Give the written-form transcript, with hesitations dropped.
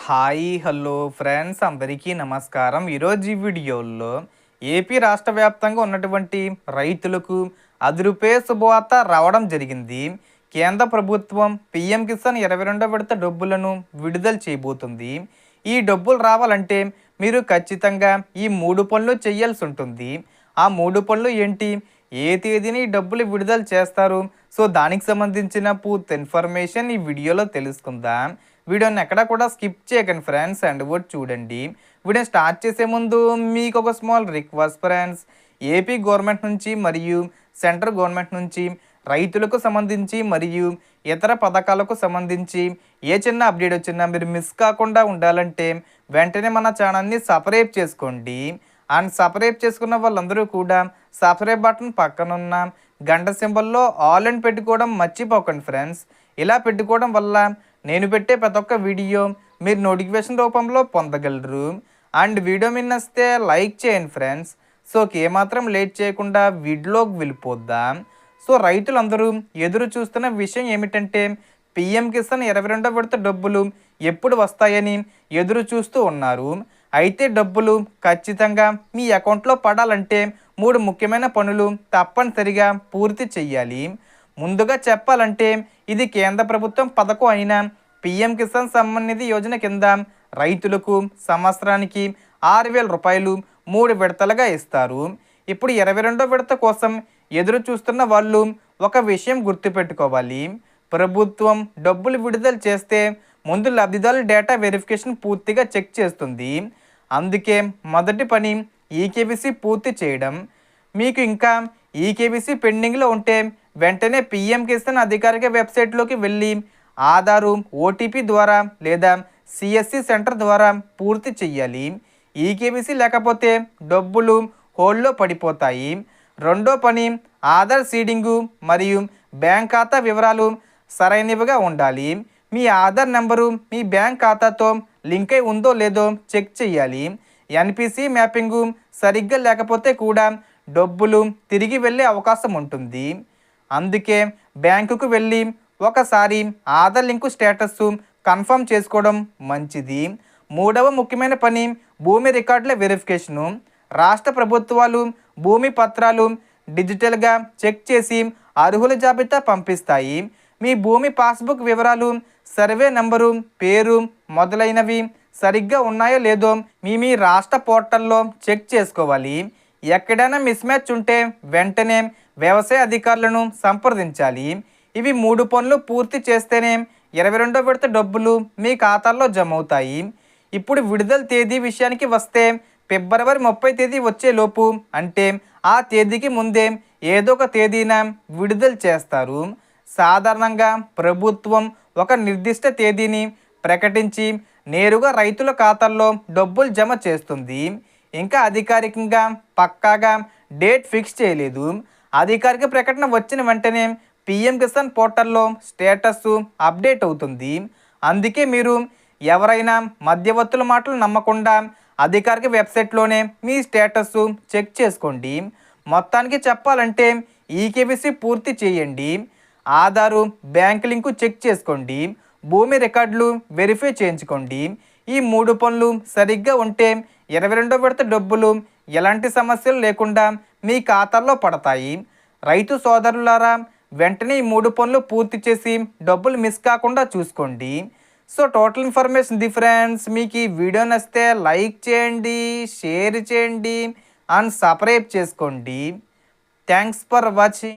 Hi hello friends అందరికీ నమస్కారం. ఈరోజు ఈ వీడియోలో ఏపీ రాష్ట్ర వ్యాప్తంగా ఉన్నటువంటి రైతులకు రూ. 10 శుభవార్త రావడం జరిగింది. కేంద్ర ప్రభుత్వం పీఎం కిసాన్ 22వ విడత డబ్బులను విడుదల చేయబోతుంది. ఈ డబ్బులు రావాలంటే మీరు ఖచ్చితంగా ఈ 3 పనులు చేయాల్సి ఉంటుంది. ఆ 3 పనులు ఏంటి, ఏ తేదీని ఈ డబ్బులు విడుదల చేస్తారు, సో దానికి సంబంధించిన పూర్తి ఇన్ఫర్మేషన్ ఈ వీడియోలో తెలుసుకుందాం. వీడియోని ఎక్కడ కూడా స్కిప్ చేయకండి ఫ్రెండ్స్, అండ్ కూడా చూడండి. వీడియో స్టార్ట్ చేసే ముందు మీకు ఒక small request friends, AP government నుంచి మరియు సెంట్రల్ గవర్నమెంట్ నుంచి రైతులకు సంబంధించి మరియు ఇతర పథకాలకు సంబంధించి ఏ చిన్న అప్డేట్ వచ్చినా మీరు మిస్ కాకుండా ఉండాలంటే వెంటనే మన ఛానల్ని సబ్స్క్రైబ్ చేసుకోండి. అండ్ సబ్స్క్రైబ్ చేసుకున్న వాళ్ళందరూ కూడా సబ్స్క్రైబ్ బటన్ పక్కనున్న గంట సింబల్లో ఆల్ అని పెట్టుకోవడం మర్చిపోకండి ఫ్రెండ్స్. ఇలా పెట్టుకోవడం వల్ల నేను పెట్టే ప్రతి ఒక్క వీడియో మీరు నోటిఫికేషన్ రూపంలో పొందగలరు. అండ్ వీడియో మీద నచ్చితే లైక్ చేయండి ఫ్రెండ్స్. సో ఏమాత్రం లేట్ చేయకుండా వీడియోలోకి వెళ్ళిపోద్దాం. సో రైతులందరూ ఎదురు చూస్తున్న విషయం ఏమిటంటే పీఎం కిసాన్ 22వ విడత డబ్బులు ఎప్పుడు వస్తాయని ఎదురు చూస్తూ ఉన్నారు. అయితే డబ్బులు ఖచ్చితంగా మీ అకౌంట్లో పడాలంటే 3 ముఖ్యమైన పనులు తప్పనిసరిగా పూర్తి చెయ్యాలి. ముందుగా చెప్పాలంటే ఇది కేంద్ర ప్రభుత్వం పథకం అయిన పీఎం కిసాన్ సమ్మాన్ నిధి యోజన కింద రైతులకు సంవత్సరానికి 6,000 రూపాయలు 3 విడతలుగా ఇస్తారు. ఇప్పుడు 22వ విడత కోసం ఎదురు చూస్తున్న వాళ్ళు ఒక విషయం గుర్తుపెట్టుకోవాలి. ప్రభుత్వం డబ్బులు విడుదల చేస్తే ముందు లబ్ధిదారుల డేటా వెరిఫికేషన్ పూర్తిగా చెక్ చేస్తుంది. అందుకే మొదటి పని ఈకేవీసీ పూర్తి చేయడం. మీకు ఇంకా ఈకేవీసీ పెండింగ్లో ఉంటే వెంటనే పీఎం కిసాన్ అధికారిక వెబ్సైట్లోకి వెళ్ళి ఆధారు, ఓటీపీ ద్వారా లేదా సిఎస్సి సెంటర్ ద్వారా పూర్తి చెయ్యాలి. ఈకేవీసీ లేకపోతే డబ్బులు హోల్డ్లో పడిపోతాయి. రెండో పని ఆధార్ సీడింగు మరియు బ్యాంక్ ఖాతా వివరాలు సరైనవిగా ఉండాలి. మీ ఆధార్ నెంబరు మీ బ్యాంక్ ఖాతాతో లింక్ అయి ఉందో లేదో చెక్ చేయాలి. ఎన్పిసి మ్యాపింగు సరిగ్గా లేకపోతే కూడా డబ్బులు తిరిగి వెళ్ళే అవకాశం ఉంటుంది. అందుకే బ్యాంకుకు వెళ్ళి ఒకసారి ఆధార్ లింకు స్టేటస్ కన్ఫర్మ్ చేసుకోవడం మంచిది. మూడవ ముఖ్యమైన పని భూమి రికార్డుల వెరిఫికేషను. రాష్ట్ర ప్రభుత్వాలు భూమి పత్రాలు డిజిటల్గా చెక్ చేసి అర్హుల జాబితా పంపిస్తాయి. మీ భూమి పాస్బుక్ వివరాలు, సర్వే నంబరు, పేరు మొదలైనవి సరిగ్గా ఉన్నాయో లేదో మీ రాష్ట్ర పోర్టల్లో చెక్ చేసుకోవాలి. ఎక్కడైనా మిస్ మ్యాచ్ ఉంటే వెంటనే వ్యవసాయ అధికారులను సంప్రదించాలి. ఇవి 3 పనులు పూర్తి చేస్తేనే 22వ విడత డబ్బులు మీ ఖాతాల్లో జమ అవుతాయి. ఇప్పుడు విడుదల తేదీ విషయానికి వస్తే ఫిబ్రవరి 30 తేదీ వచ్చేలోపు, అంటే ఆ తేదీకి ముందే ఏదో ఒక తేదీన విడుదల చేస్తారు. సాధారణంగా ప్రభుత్వం ఒక నిర్దిష్ట తేదీని ప్రకటించి నేరుగా రైతుల ఖాతాల్లో డబ్బులు జమ చేస్తుంది. ఇంకా అధికారికంగా పక్కాగా డేట్ ఫిక్స్ చేయలేదు. అధికారిక ప్రకటన వచ్చిన వెంటనే పీఎం కిసాన్ పోర్టల్లో స్టేటస్ అప్డేట్ అవుతుంది. అందుకే మీరు ఎవరైనా మధ్యవర్తుల మాటలు నమ్మకుండా అధికారిక వెబ్సైట్లోనే మీ స్టేటస్ చెక్ చేసుకోండి. మొత్తానికి చెప్పాలంటే ఈకేవీసీ పూర్తి చేయండి, ఆధారు బ్యాంక్ లింకు చెక్ చేసుకోండి, భూమి రికార్డులు వెరిఫై చేయించుకోండి. ఈ 3 పనులు సరిగ్గా ఉంటే 22వ విడత డబ్బులు ఎలాంటి సమస్యలు లేకుండా మీ ఖాతాల్లో పడతాయి. రైతు సోదరులారా, వెంటనే ఈ 3 పనులు పూర్తి చేసి డబ్బులు మిస్ కాకుండా చూసుకోండి. So total information friends. మీకు ఈ వీడియో నచ్చితే లైక్ చేయండి, షేర్ చేయండి అండ్ సబ్స్క్రైబ్ చేసుకోండి. Thanks for watching.